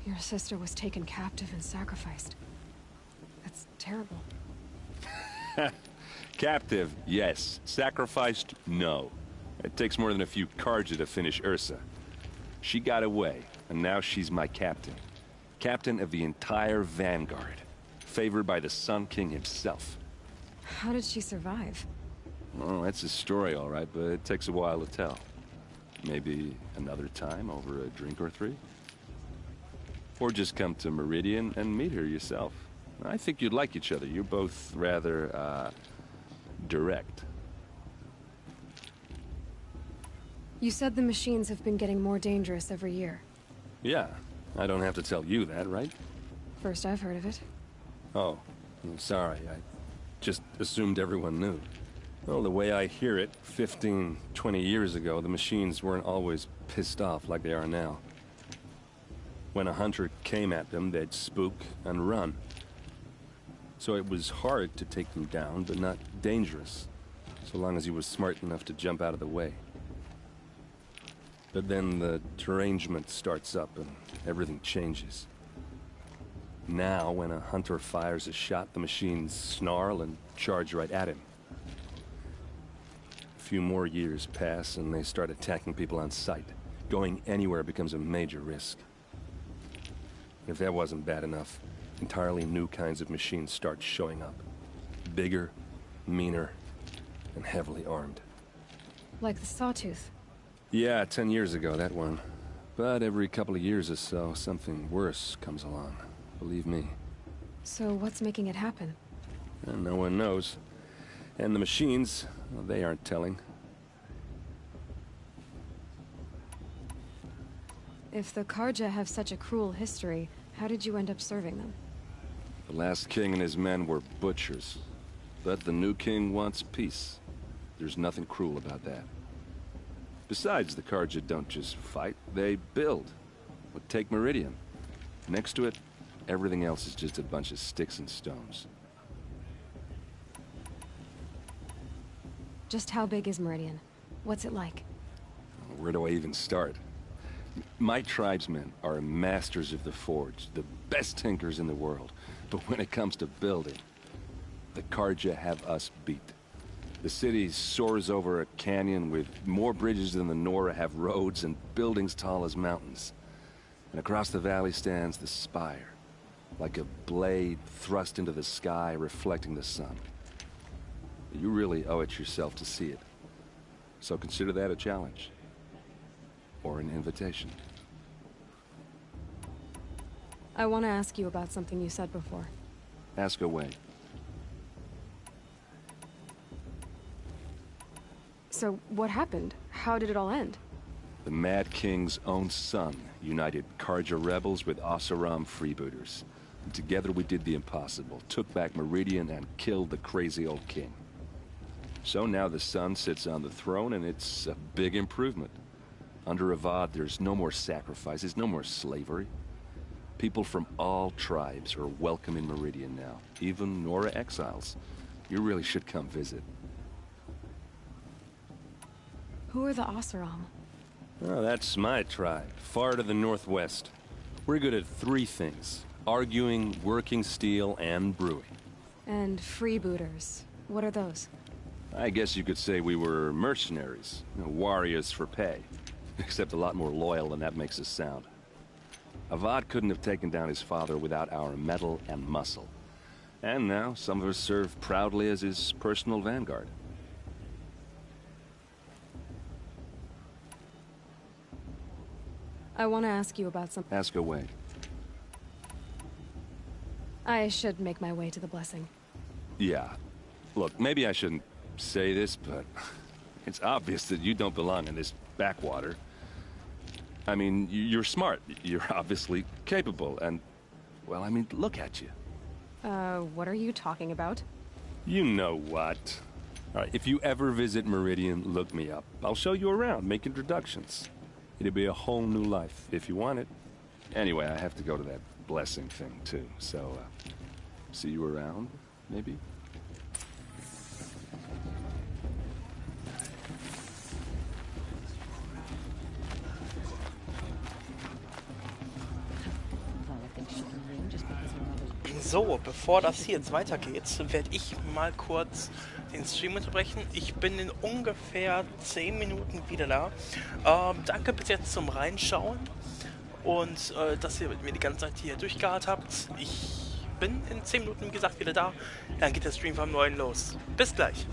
Your sister was taken captive and sacrificed. That's terrible. Captive, yes. Sacrificed, no. It takes more than a few Karja to finish Ursa. She got away, and now she's my captain. Captain of the entire Vanguard. Favored by the Sun King himself. How did she survive? Oh, that's a story, all right, but it takes a while to tell. Maybe another time over a drink or three? Or just come to Meridian and meet her yourself. I think you'd like each other. You're both rather, direct. You said the machines have been getting more dangerous every year. Yeah, I don't have to tell you that, right? First I've heard of it. Oh, I'm sorry. I just assumed everyone knew. Well, the way I hear it, 15, 20 years ago, the machines weren't always pissed off like they are now. When a hunter came at them, they'd spook and run. So it was hard to take them down, but not dangerous, so long as he was smart enough to jump out of the way. But then the derangement starts up and everything changes. Now, when a hunter fires a shot, the machines snarl and charge right at him. A few more years pass and they start attacking people on sight. Going anywhere becomes a major risk. If that wasn't bad enough, entirely new kinds of machines start showing up. Bigger, meaner, and heavily armed. Like the Sawtooth. Yeah, 10 years ago, that one. But every couple of years or so, something worse comes along. Believe me. So what's making it happen? And no one knows. And the machines, well, they aren't telling. If the Karja have such a cruel history, how did you end up serving them? The last king and his men were butchers. But the new king wants peace. There's nothing cruel about that. Besides, the Karja don't just fight, they build. But take Meridian. Next to it, everything else is just a bunch of sticks and stones. Just how big is Meridian? What's it like? Where do I even start? My tribesmen are masters of the forge, the best tinkers in the world. But when it comes to building, the Karja have us beat. The city soars over a canyon with more bridges than the Nora have roads and buildings tall as mountains. And across the valley stands the spire, like a blade thrust into the sky reflecting the sun. You really owe it yourself to see it. So consider that a challenge. Or an invitation. I want to ask you about something you said before. Ask away. So, what happened? How did it all end? The Mad King's own son united Karja rebels with Oseram freebooters. And together we did the impossible, took back Meridian and killed the crazy old king. So now the son sits on the throne and it's a big improvement. Under Avad, there's no more sacrifices, no more slavery. People from all tribes are welcome in Meridian now, even Nora exiles. You really should come visit. Who are the Oseram? Oh, that's my tribe, far to the northwest. We're good at three things: arguing, working steel, and brewing. And freebooters. What are those? I guess you could say we were mercenaries, warriors for pay. Except a lot more loyal than that makes us sound. Avad couldn't have taken down his father without our metal and muscle. And now, some of us serve proudly as his personal vanguard. I want to ask you about something. Ask away. I should make my way to the blessing. Yeah. Look, maybe I shouldn't say this, but it's obvious that you don't belong in this backwater. I mean, you're smart. You're obviously capable, and, well, I mean, look at you. What are you talking about? You know what. All right, if you ever visit Meridian, look me up. I'll show you around, make introductions. It'll be a whole new life, if you want it. Anyway, I have to go to that blessing thing, too, so, see you around, maybe? So, bevor das hier jetzt weitergeht, werde ich mal kurz den Stream unterbrechen. Ich bin in ungefähr 10 Minuten wieder da. Danke bis jetzt zum Reinschauen und dass ihr mit mir die ganze Zeit hier durchgeharrt habt. Ich bin in 10 Minuten, wie gesagt, wieder da. Dann geht der Stream vom Neuen los. Bis gleich.